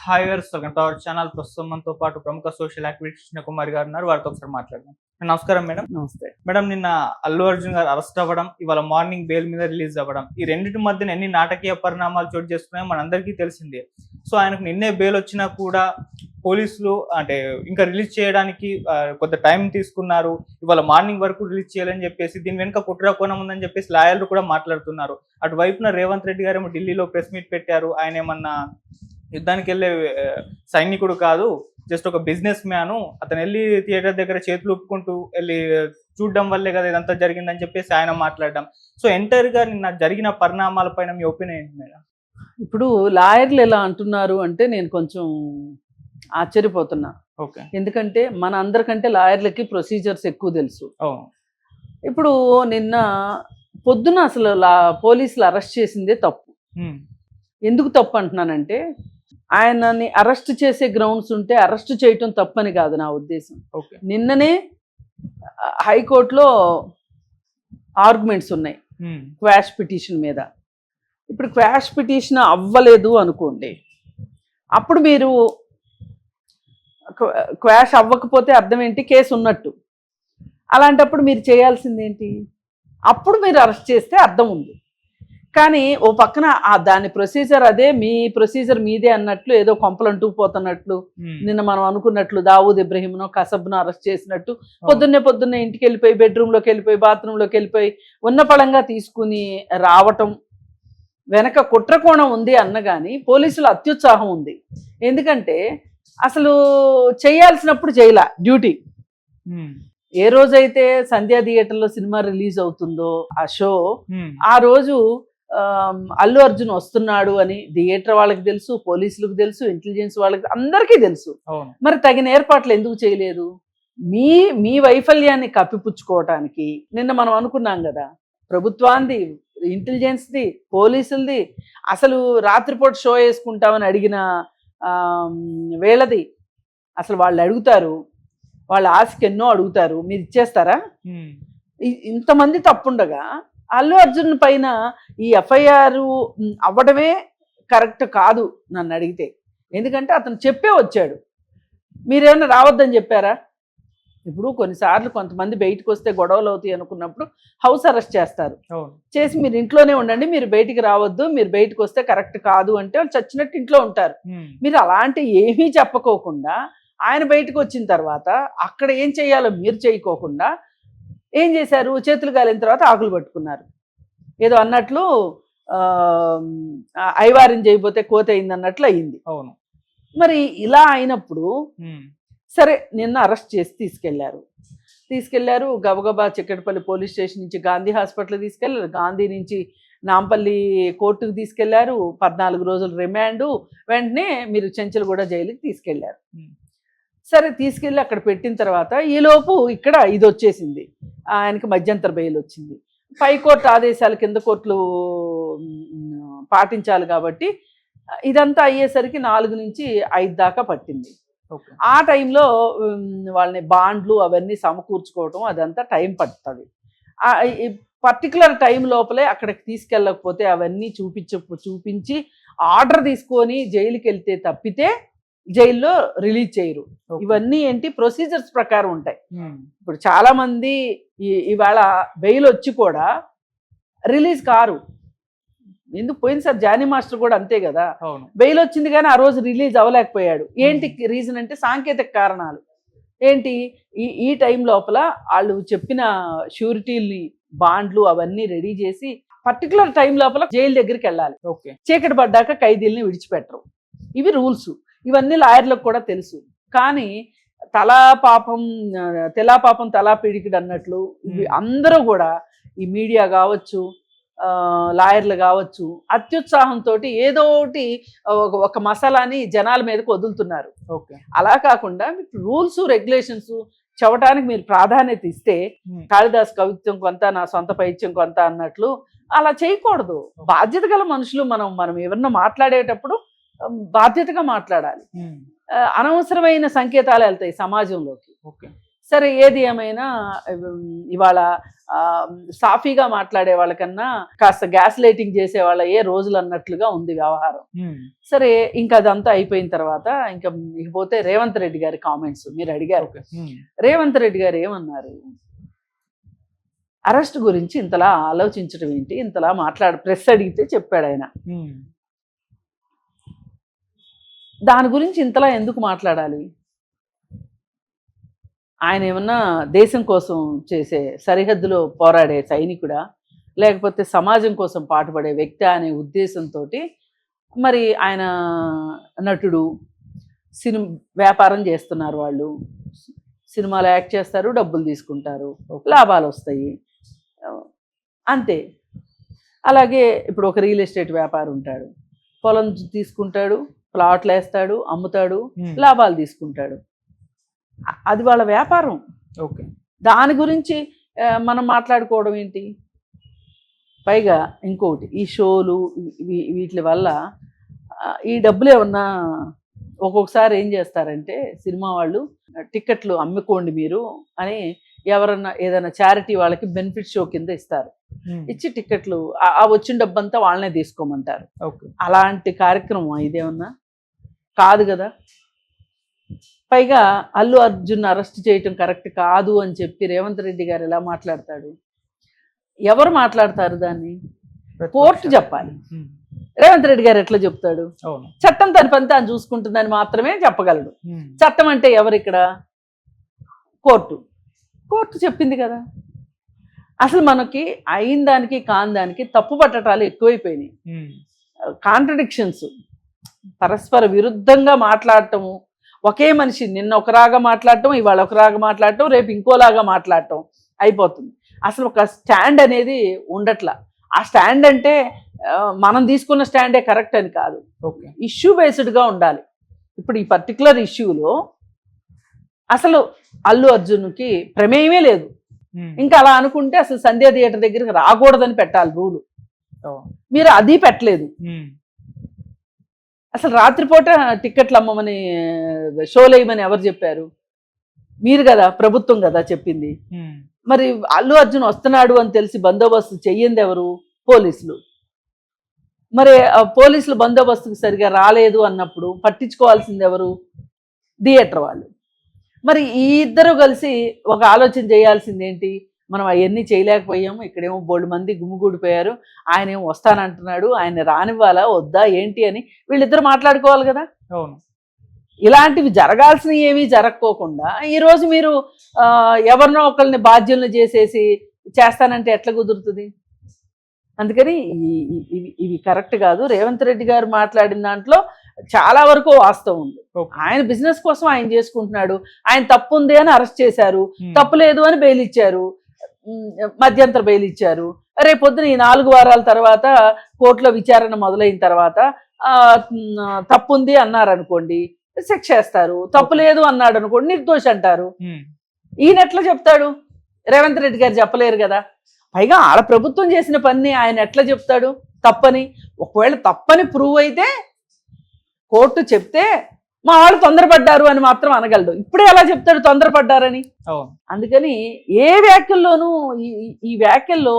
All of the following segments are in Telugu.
Hi viewers, welcome to our channel. ప్రస్తుతం మనతో పాటు ప్రముఖ సోషల్ యాక్టివిస్ట్ కృష్ణ కుమార్ గారు ఉన్నారు. వారితో ఒకసారి మాట్లాడదాం. నమస్కారం మేడం. నమస్తే మేడం, నిన్న అల్లు అర్జున్ గారు అరెస్ట్ అవ్వడం, ఇవాళ మార్నింగ్ బెయిల్ మీద రిలీజ్ అవ్వడం, ఈ రెండింటి మధ్యన ఎన్ని నాటకీయ పరిణామాలు చోటు చేసుకున్నాయో మనందరికీ తెలిసిందే. సో ఆయనకు నిన్నే బెయిల్ వచ్చినా కూడా పోలీసులు అంటే ఇంకా రిలీజ్ చేయడానికి కొంత టైం తీసుకున్నారు. ఇవాళ మార్నింగ్ వరకు రిలీజ్ చేయాలని చెప్పేసి దీని వెనుక కుట్ర కోణం ఉందని చెప్పేసి లాయర్లు కూడా మాట్లాడుతున్నారు. అటువైపున రేవంత్ రెడ్డి గారు ఏమో ఢిల్లీలో ప్రెస్ మీట్ పెట్టారు. ఆయన ఏమన్నా యుద్ధానికి వెళ్ళే సైనికుడు కాదు, జస్ట్ ఒక బిజినెస్ మ్యాను, అతను వెళ్ళి థియేటర్ దగ్గర చేతులు ఊపుకుంటూ వెళ్ళి చూడడం వల్లే కదా ఇదంతా జరిగిందని చెప్పేసి ఆయన మాట్లాడడం. సో ఎంటైర్ గా నిన్న జరిగిన పరిణామాలపైన మీ ఒపీనియన్ ఏంటి మేడం? ఇప్పుడు లాయర్లు ఎలా అంటున్నారు అంటే నేను కొంచెం ఆశ్చర్యపోతున్నా. ఓకే, ఎందుకంటే మన అందరికంటే లాయర్లకి ప్రొసీజర్స్ ఎక్కువ తెలుసు. ఇప్పుడు నిన్న పొద్దున అసలు పోలీసులు అరెస్ట్ చేసిందే తప్పు. ఎందుకు తప్పు అంటున్నానంటే ఆయనని అరెస్ట్ చేసే గ్రౌండ్స్ ఉంటే అరెస్ట్ చేయటం తప్పని కాదు నా ఉద్దేశం. నిన్ననే హైకోర్టులో ఆర్గ్యుమెంట్స్ ఉన్నాయి క్వాష్ పిటిషన్ మీద. ఇప్పుడు క్వాష్ పిటిషన్ అవ్వలేదు అనుకోండి, అప్పుడు మీరు క్వాష్ అవ్వకపోతే అర్థం ఏంటి? కేసు ఉన్నట్టు. అలాంటప్పుడు మీరు చేయాల్సింది ఏంటి? అప్పుడు మీరు అరెస్ట్ చేస్తే అర్థం ఉంది. కానీ ఓ పక్కన దాని ప్రొసీజర్ అదే, మీ ప్రొసీజర్ మీదే అన్నట్లు, ఏదో కొంపలంటూ పోతున్నట్లు, నిన్న మనం అనుకున్నట్లు దావూద్ ఇబ్రహీంనో కసబ్ను అరెస్ట్ చేసినట్టు పొద్దున్నే ఇంటికి వెళ్ళిపోయి బెడ్రూమ్లోకి వెళ్ళిపోయి బాత్రూంలోకి వెళ్ళిపోయి ఉన్న పళంగా తీసుకుని రావటం వెనక కుట్రకోణం ఉంది అన్నగాని పోలీసులు అత్యుత్సాహం ఉంది. ఎందుకంటే అసలు చేయాల్సినప్పుడు చేయలా డ్యూటీ. ఏ రోజైతే సంధ్యా థియేటర్లో సినిమా రిలీజ్ అవుతుందో ఆ షో, ఆ రోజు అల్లు అర్జున్ వస్తున్నాడు అని థియేటర్ వాళ్ళకి తెలుసు, పోలీసులకు తెలుసు, ఇంటెలిజెన్స్ వాళ్ళకి అందరికీ తెలుసు. మరి తగిన ఏర్పాట్లు ఎందుకు చేయలేదు? మీ వైఫల్యాన్ని కప్పిపుచ్చుకోవటానికి నిన్న మనం అనుకున్నాం కదా, ప్రభుత్వాన్ని, ఇంటెలిజెన్స్ది, పోలీసులది, అసలు రాత్రిపూట షో వేసుకుంటామని అడిగిన వేళది. అసలు వాళ్ళు అడుగుతారు, వాళ్ళ ఆశకి ఎన్నో అడుగుతారు, మీరు ఇచ్చేస్తారా? ఇంతమంది తప్పుండగా అల్లు అర్జున్ పైన ఈ ఎఫ్ఐఆర్ అవ్వడమే కరెక్ట్ కాదు నన్ను అడిగితే. ఎందుకంటే అతను చెప్పే వచ్చాడు, మీరేమన్నా రావద్దని చెప్పారా? ఇప్పుడు కొన్నిసార్లు కొంతమంది బయటకు వస్తే గొడవలు అవుతాయి అనుకున్నప్పుడు హౌస్ అరెస్ట్ చేస్తారు. చేసి మీరు ఇంట్లోనే ఉండండి, మీరు బయటికి రావద్దు, మీరు బయటకు వస్తే కరెక్ట్ కాదు అంటే వాళ్ళు చచ్చినట్టు ఇంట్లో ఉంటారు. మీరు అలాంటి ఏమీ చెప్పకోకుండా ఆయన బయటకు వచ్చిన తర్వాత అక్కడ ఏం చేయాలో మీరు చేయకోకుండా ఏం చేశారు? చేతులు కాలిన తర్వాత ఆకులు పట్టుకున్నారు. ఏదో అన్నట్లు ఐవారం చేయబోతే కోత అయింది అన్నట్లు అయింది. అవును. మరి ఇలా అయినప్పుడు సరే నిన్న అరెస్ట్ చేసి తీసుకెళ్లారు గబగబా చిక్కడపల్లి పోలీస్ స్టేషన్ నుంచి గాంధీ హాస్పిటల్ తీసుకెళ్లారు, గాంధీ నుంచి నాంపల్లి కోర్టుకు తీసుకెళ్లారు, 14 రోజులు రిమాండు, వెంటనే మీరు చెంచల్గూడ జైలుకి తీసుకెళ్లారు. సరే తీసుకెళ్ళి అక్కడ పెట్టిన తర్వాత ఈలోపు ఇక్కడ ఇది వచ్చేసింది, ఆయనకి మధ్యంతర బెయిల్ వచ్చింది. పై కోర్టు ఆదేశాలు కింద కోర్టులు పాటించాలి కాబట్టి ఇదంతా అయ్యేసరికి 4 నుంచి 5 దాకా పట్టింది. ఆ టైంలో వాళ్ళని బాండ్లు అవన్నీ సమకూర్చుకోవటం అదంతా టైం పడుతుంది. పర్టికులర్ టైం లోపలే అక్కడికి తీసుకెళ్ళకపోతే అవన్నీ చూపించి ఆర్డర్ తీసుకొని జైలుకి వెళ్తే తప్పితే జైల్లో రిలీజ్ చేయరు. ఇవన్నీ ఏంటి ప్రొసీజర్స్ ప్రకారం ఉంటాయి. ఇప్పుడు చాలా మంది ఇవాళ బెయిల్ వచ్చి కూడా రిలీజ్ కారు. ఎందుకు? పోయినసారి జానీ మాస్టర్ కూడా అంతే కదా, బెయిల్ వచ్చింది కానీ ఆ రోజు రిలీజ్ అవ్వలేకపోయాడు. ఏంటి రీజన్ అంటే సాంకేతిక కారణాలు. ఏంటి? ఈ టైం లోపల వాళ్ళు చెప్పిన షూరిటీల్ని, బాండ్లు అవన్నీ రెడీ చేసి పర్టికులర్ టైం లోపల జైలు దగ్గరికి వెళ్ళాలి. చీకటి పడ్డాక ఖైదీల్ని విడిచిపెట్టరు. ఇవి రూల్స్. ఇవన్నీ లాయర్లకు కూడా తెలుసు. కానీ తెలా పాపం తలా పిడికిడు అన్నట్లు ఇవి అందరూ కూడా ఈ మీడియా కావచ్చు, లాయర్లు కావచ్చు, అత్యుత్సాహంతో ఏదో ఒకటి ఒక మసాలాని జనాల మీదకి వదులుతున్నారు. అలా కాకుండా రూల్స్ రెగ్యులేషన్స్ చెప్పడానికి మీరు ప్రాధాన్యత ఇస్తే, కాళిదాస్ కవిత్వం కొంత, నా సొంత పైత్యం కొంత అన్నట్లు అలా చేయకూడదు. బాధ్యత గల మనుషులు మనం ఎవరినో మాట్లాడేటప్పుడు బాధ్యతగా మాట్లాడాలి. అనవసరమైన సంకేతాలు వెళ్తాయి సమాజంలోకి. సరే ఏది ఏమైనా ఇవాళ సాఫీగా మాట్లాడే వాళ్ళకన్నా కాస్త గ్యాస్ లైటింగ్ చేసే వాళ్ళ ఏ రోజులు అన్నట్లుగా ఉంది వ్యవహారం. సరే ఇంకా అదంతా అయిపోయిన తర్వాత ఇంకా ఇకపోతే రేవంత్ రెడ్డి గారి కామెంట్స్ మీరు అడిగారు. రేవంత్ రెడ్డి గారు ఏమన్నారు, అరెస్ట్ గురించి ఇంతలా ఆలోచించడం ఏంటి, ఇంతలా ప్రెస్ అడిగితే చెప్పాడు ఆయన. దాని గురించి ఇంతలా ఎందుకు మాట్లాడాలి, ఆయన ఏమన్నా దేశం కోసం చేసే సరిహద్దులో పోరాడే సైనికుడా లేకపోతే సమాజం కోసం పాటుపడే వ్యక్తి అనే ఉద్దేశంతో మరి ఆయన నటుడు, వ్యాపారం చేస్తున్నారు, వాళ్ళు సినిమాలో యాక్ట్ చేస్తారు, డబ్బులు తీసుకుంటారు, లాభాలు వస్తాయి అంతే. అలాగే ఇప్పుడు ఒక రియల్ ఎస్టేట్ వ్యాపారం ఉంటాడు, పొలం తీసుకుంటాడు, ప్లాట్లు వేస్తాడు, అమ్ముతాడు, లాభాలు తీసుకుంటాడు, అది వాళ్ళ వ్యాపారం. ఓకే, దాని గురించి మనం మాట్లాడుకోవడం ఏంటి? పైగా ఇంకొకటి, ఈ షోలు వీటి వల్ల ఈ డబ్బులు ఏమన్నా ఒక్కొక్కసారి ఏం చేస్తారంటే సినిమా వాళ్ళు టికెట్లు అమ్ముకోండి మీరు అని ఎవరన్నా ఏదైనా చారిటీ వాళ్ళకి బెనిఫిట్ షో కింద ఇస్తారు, ఇచ్చి టికెట్లు ఆ వచ్చిన డబ్బంతా వాళ్ళనే తీసుకోమంటారు. అలాంటి కార్యక్రమం ఇదేమన్నా కాదు కదా. పైగా అల్లు అర్జున్ అరెస్ట్ చేయటం కరెక్ట్ కాదు అని చెప్పి రేవంత్ రెడ్డి గారు ఎలా మాట్లాడతాడు? ఎవరు మాట్లాడతారు దాన్ని? కోర్టు చెప్పాలి. రేవంత్ రెడ్డి గారు ఎట్లా చెప్తాడు? చట్టం తన పని తాను చూసుకుంటుందని మాత్రమే చెప్పగలడు. చట్టం అంటే ఎవరు ఇక్కడ? కోర్టు. కోర్టు చెప్పింది కదా. అసలు మనకి అయిన దానికి కాని దానికి తప్పు పట్టటాలు ఎక్కువైపోయినాయి. కాంట్రడిక్షన్స్, పరస్పర విరుద్ధంగా మాట్లాడటము, ఒకే మనిషి నిన్న ఒకలాగా మాట్లాడటం, ఇవాళ ఒకలాగా మాట్లాడటం, రేపు ఇంకోలాగా మాట్లాడటం అయిపోతుంది. అసలు ఒక స్టాండ్ అనేది ఉండట్లా. ఆ స్టాండ్ అంటే మనం తీసుకున్న స్టాండే కరెక్ట్ అని కాదు, ఇష్యూ బేస్డ్గా ఉండాలి. ఇప్పుడు ఈ పర్టికులర్ ఇష్యూలో అసలు అల్లు అర్జున్కి ప్రమేయమే లేదు. ఇంకా అలా అనుకుంటే అసలు సంధ్య థియేటర్ దగ్గరికి రాకూడదని పెట్టాలి రూలు. మీరు అది పెట్టలేదు. అసలు రాత్రిపూట టిక్కెట్లు అమ్మమని, షోలు వేయమని ఎవరు చెప్పారు? మీరు కదా, ప్రభుత్వం కదా చెప్పింది. మరి అల్లు అర్జున్ వస్తున్నాడు అని తెలిసి బందోబస్తు చెయ్యింది ఎవరు? పోలీసులు. మరి పోలీసులు బందోబస్తుకి సరిగా రాలేదు అన్నప్పుడు పట్టించుకోవాల్సింది ఎవరు? థియేటర్ వాళ్ళు. మరి ఈ ఇద్దరు కలిసి ఒక ఆలోచన చేయాల్సింది ఏంటి? మనం అవన్నీ చేయలేకపోయాము, ఇక్కడేమో బోల్డ్ మంది గుమ్మిగూడిపోయారు, ఆయన ఏమో వస్తానంటున్నాడు, ఆయన రానివ్వాలా వద్దా ఏంటి అని వీళ్ళిద్దరు మాట్లాడుకోవాలి కదా. ఇలాంటివి జరగాల్సినవి ఏమీ జరగకోకుండా ఈరోజు మీరు ఎవరినో ఒకరిని బాధ్యులను చేసేసి చేస్తానంటే ఎట్లా కుదురుతుంది? అందుకని ఇవి కరెక్ట్ కాదు. రేవంత్ రెడ్డి గారు మాట్లాడిన దాంట్లో చాలా వరకు వాస్తవం ఉంది. ఆయన బిజినెస్ కోసం ఆయన చేసుకుంటున్నాడు, ఆయన తప్పు ఉంది అని అరెస్ట్ చేశారు, తప్పు లేదు అని బెయిల్ ఇచ్చారు, మధ్యంతర బెయిల్ ఇచ్చారు. రేపొద్దున ఈ 4 వారాల తర్వాత కోర్టులో విచారణ మొదలైన తర్వాత తప్పు ఉంది అన్నారనుకోండి, శిక్ష వేస్తారు. తప్పు లేదు అన్నాడు అనుకోండి, నిర్దోషి అంటారు. ఈయన ఎట్లా చెప్తాడు? రేవంత్ రెడ్డి గారు చెప్పలేరు కదా. పైగా ఆడ ప్రభుత్వం చేసిన పని ఆయన ఎట్లా చెప్తాడు తప్పని? ఒకవేళ తప్పని ప్రూవ్ అయితే కోర్టు చెప్తే మా వాళ్ళు తొందరపడ్డారు అని మాత్రం అనగలడు. ఇప్పుడే ఎలా చెప్తాడు తొందరపడ్డారని? అందుకని ఏ వ్యాఖ్యల్లోనూ ఈ వ్యాఖ్యల్లో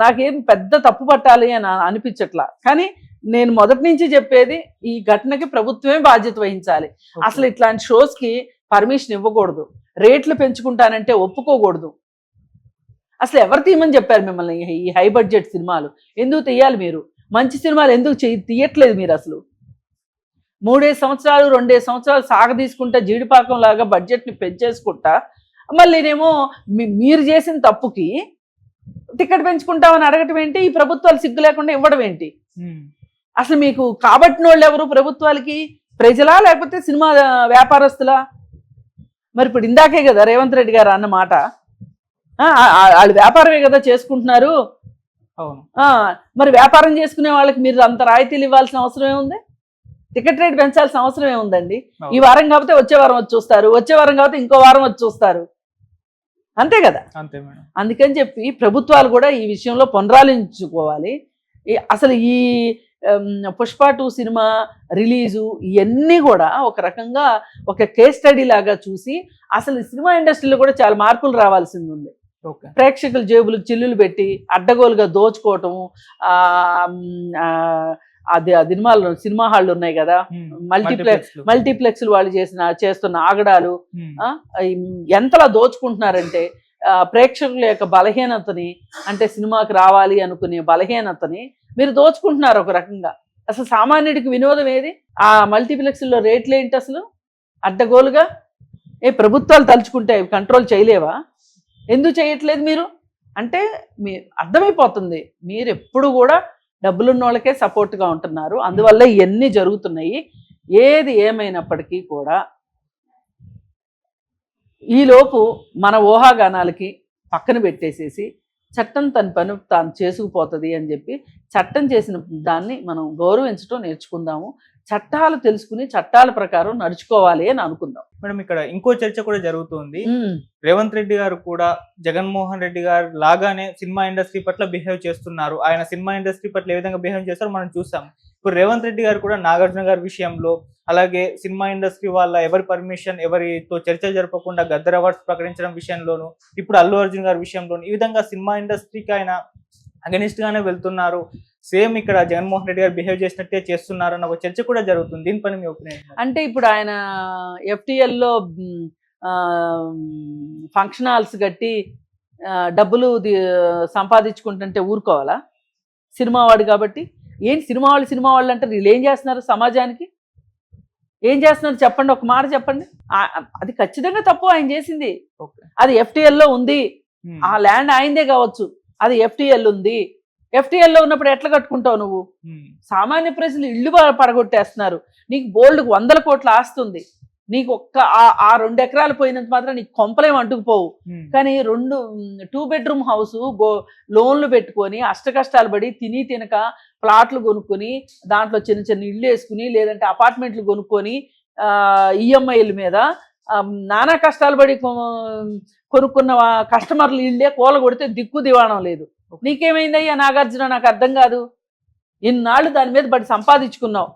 నాకేం పెద్ద తప్పు పట్టాలి అని అనిపించట్లా. కానీ నేను మొదటి నుంచి చెప్పేది, ఈ ఘటనకి ప్రభుత్వమే బాధ్యత వహించాలి. అసలు ఇట్లాంటి షోస్కి పర్మిషన్ ఇవ్వకూడదు, రేట్లు పెంచుకుంటానంటే ఒప్పుకోకూడదు. అసలు ఎవరు తీయమని చెప్పారు మిమ్మల్ని ఈ హై బడ్జెట్ సినిమాలు? ఎందుకు తీయాలి మీరు? మంచి సినిమాలు ఎందుకు తీయట్లేదు మీరు? అసలు 3 సంవత్సరాలు 2 సంవత్సరాలు సాగ తీసుకుంటా జీడిపాకం లాగా బడ్జెట్ని పెంచేసుకుంటా మళ్ళీనేమో మీరు చేసిన తప్పుకి టికెట్ పెంచుకుంటామని అడగటం ఏంటి? ఈ ప్రభుత్వాలు సిగ్గు లేకుండా ఇవ్వడం ఏంటి? అసలు మీకు కాబట్టిన వాళ్ళు ఎవరు ప్రభుత్వాలకి? ప్రజలా లేకపోతే సినిమా వ్యాపారస్తులా? మరి ఇప్పుడు ఇందాకే కదా రేవంత్ రెడ్డి గారు అన్న మాట, వాళ్ళు వ్యాపారమే కదా చేసుకుంటున్నారు. మరి వ్యాపారం చేసుకునే వాళ్ళకి మీరు అంత రాయితీలు ఇవ్వాల్సిన అవసరం ఏముంది? టికెట్ రేట్ పెంచాల్సిన అవసరం ఏముందండి? ఈ వారం కాకపోతే వచ్చే వారం వచ్చి చూస్తారు, వచ్చే వారం కాకపోతే ఇంకో వారం వచ్చి చూస్తారు, అంతే కదా. అందుకని చెప్పి ప్రభుత్వాలు కూడా ఈ విషయంలో పునరాలోచించుకోవాలి. అసలు పుష్ప 2 సినిమా రిలీజు ఇవన్నీ కూడా ఒక రకంగా ఒక కేస్ స్టడీ లాగా చూసి అసలు ఈ సినిమా ఇండస్ట్రీలో కూడా చాలా మార్పులు రావాల్సింది ఉంది. ఓకే. ప్రేక్షకుల జేబులకు చిల్లులు పెట్టి అడ్డగోలుగా దోచుకోవటం, అది ఆ సినిమా హాళ్ళు ఉన్నాయి కదా, మల్టీప్లెక్స్లు వాళ్ళు చేస్తున్న ఆగడాలు ఎంతలా దోచుకుంటున్నారంటే ప్రేక్షకుల యొక్క బలహీనతని, అంటే సినిమాకి రావాలి అనుకునే బలహీనతని మీరు దోచుకుంటున్నారు ఒక రకంగా. అసలు సామాన్యుడికి వినోదం ఏది? ఆ మల్టీప్లెక్స్లో రేట్లు ఏంటి అసలు అడ్డగోలుగా? ప్రభుత్వాలు తలుచుకుంటే కంట్రోల్ చేయలేవా? ఎందుకు చేయట్లేదు మీరు? అంటే మీ అర్థమైపోతుంది మీరు ఎప్పుడు కూడా డబ్బులున్న వాళ్ళకే సపోర్ట్గా ఉంటున్నారు, అందువల్ల ఇవన్నీ జరుగుతున్నాయి. ఏది ఏమైనప్పటికీ కూడా ఈలోపు మన ఊహాగానాలకి పక్కన పెట్టేసేసి చట్టం తన పని తాను చేసుకుపోతుంది అని చెప్పి చట్టం చేసిన దాన్ని మనం గౌరవించడం నేర్చుకుందాము. చట్టాలు తెలుసుకుని చట్టాల ప్రకారం నడుచుకోవాలి అని అనుకుందాం. మేడం, ఇక్కడ ఇంకో చర్చ కూడా జరుగుతుంది. రేవంత్ రెడ్డి గారు కూడా జగన్మోహన్ రెడ్డి గారు లాగానే సినిమా ఇండస్ట్రీ పట్ల బిహేవ్ చేస్తున్నారు. ఆయన సినిమా ఇండస్ట్రీ పట్ల ఏ విధంగా బిహేవ్ చేస్తారో మనం చూసాం. ఇప్పుడు రేవంత్ రెడ్డి గారు కూడా నాగార్జున గారి విషయంలో, అలాగే సినిమా ఇండస్ట్రీ వాళ్ళ ఎవరి పర్మిషన్ ఎవరితో చర్చ జరపకుండా గద్దర్ అవార్డ్స్ ప్రకటించడం విషయంలోను, ఇప్పుడు అల్లు అర్జున్ గారి విషయంలోను ఈ విధంగా సినిమా ఇండస్ట్రీకి ఆయన అగనిస్ట్ గానే వెళ్తున్నారు. సేమ్ ఇక్కడ జగన్మోహన్ రెడ్డి గారు బిహేవ్ చేసినట్టే చేస్తున్నారు అన్న ఒక చర్చ కూడా జరుగుతుంది. దీనిపైన మీ ఒపీనియన్? అంటే ఇప్పుడు ఆయన FTLలో ఫంక్షన్ హాల్స్ కట్టి డబ్బులు సంపాదించుకుంటుంటే ఊరుకోవాలా? సినిమా వాడు కాబట్టి. ఏంటి సినిమా వాళ్ళు అంటే వీళ్ళు ఏం చేస్తున్నారు సమాజానికి? ఏం చేస్తున్నారు చెప్పండి, ఒక మాట చెప్పండి. అది ఖచ్చితంగా తప్పు ఆయన చేసింది. అది FTLలో ఉంది, ఆ ల్యాండ్ ఆయనదే కావచ్చు, అది FTL ఉంది. FTLలో ఉన్నప్పుడు ఎట్లా కట్టుకుంటావు నువ్వు? సామాన్య ప్రజలు ఇల్లు పడగొట్టేస్తున్నారు. నీకు బోల్డ్ 100 కోట్ల ఆస్తుంది, నీకు ఒక్క ఆ 2 ఎకరాలు పోయినంత మాత్రం నీకు కొంపలేం అంటుకుపోవు. కానీ 2 బెడ్రూమ్ హౌస్ లోన్లు పెట్టుకొని అష్టకష్టాలు పడి తిని తినక ప్లాట్లు కొనుక్కొని దాంట్లో చిన్న చిన్న ఇళ్ళు వేసుకుని లేదంటే అపార్ట్మెంట్లు కొనుక్కొని EMIల మీద నానా కష్టాలు పడి కొనుక్కున్న కస్టమర్లు ఇళ్ళే కూల కొడితే దిక్కు దివాణం లేదు. నీకేమైందయ్యా నాగార్జున? నాకు అర్థం కాదు. ఇన్నాళ్ళు దాని మీద పడి సంపాదించుకున్నావు.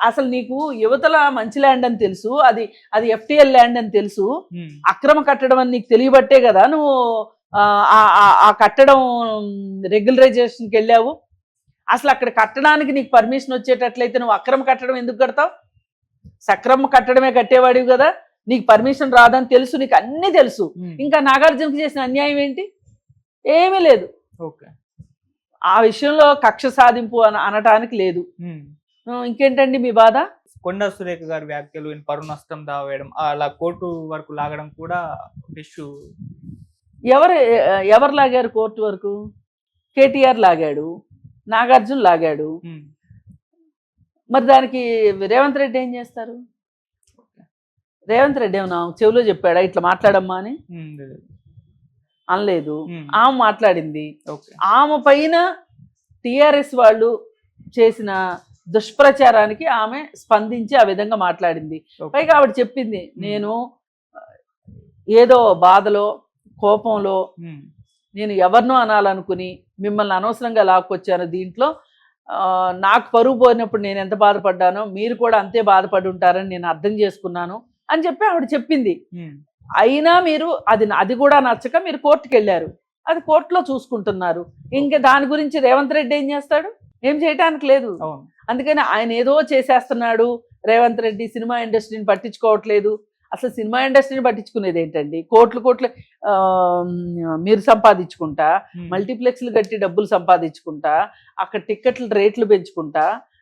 అసలు నీకు యువతల మంచి ల్యాండ్ అని తెలుసు, అది FTL ల్యాండ్ అని తెలుసు, అక్రమ కట్టడం అని నీకు తెలియబట్టే కదా నువ్వు ఆ కట్టడం రెగ్యులరైజేషన్కి వెళ్ళావు. అసలు అక్కడ కట్టడానికి నీకు పర్మిషన్ వచ్చేటట్లయితే నువ్వు అక్రమ కట్టడం ఎందుకు కడతావు? సక్రమ కట్టడమే కట్టేవాడివి కదా, నీకు పర్మిషన్ రాదని తెలుసు, నీకు అన్నీ తెలుసు. ఇంకా నాగార్జునకి చేసిన అన్యాయం ఏంటి? ఏమీ లేదు. ఆ విషయంలో కక్ష సాధింపు అనటానికి లేదు. ఇంకేంటండి మీ బాధ? కొండా సురేఖ గారి వ్యాఖ్యలు, పరువు నష్టం దావా వేయడం, అలా కోర్టు వరకు లాగడం కూడా ఇష్యూ. ఎవరు లాగారు కోర్టు వరకు? KTR లాగాడు, నాగార్జున లాగాడు. మరి దానికి రేవంత్ రెడ్డి ఏం చేస్తారు? రేవంత్ రెడ్డి ఏమన్నా చెవిలో చెప్పాడా ఇట్లా మాట్లాడమ్మా అని? అనలేదు. ఆమె మాట్లాడింది. ఆమె పైన TRS వాళ్ళు చేసిన దుష్ప్రచారానికి ఆమె స్పందించి ఆ విధంగా మాట్లాడింది. పైగా ఆవిడ చెప్పింది, నేను ఏదో బాధలో కోపంలో నేను ఎవరినో అనాలనుకుని మిమ్మల్ని అనవసరంగా లాక్కొచ్చాను, దీంట్లో నాకు పరువు పోయినప్పుడు నేను ఎంత బాధపడ్డానో మీరు కూడా అంతే బాధపడి ఉంటారని నేను అర్థం చేసుకున్నాను అని చెప్పి ఆవిడ చెప్పింది. అయినా మీరు అది కూడా నచ్చక మీరు కోర్టుకు వెళ్ళారు, అది కోర్టులో చూసుకుంటున్నారు. ఇంకా దాని గురించి రేవంత్ రెడ్డి ఏం చేస్తాడు? ఏం చేయటానికి లేదు. అందుకని ఆయన ఏదో చేసేస్తున్నాడు రేవంత్ రెడ్డి, సినిమా ఇండస్ట్రీని పట్టించుకోవట్లేదు. అసలు సినిమా ఇండస్ట్రీని పట్టించుకునేది ఏంటండి? కోట్లు మీరు సంపాదించుకుంటా, మల్టీప్లెక్స్లు కట్టి డబ్బులు సంపాదించుకుంటా, అక్కడ టిక్కెట్ల రేట్లు పెంచుకుంటా,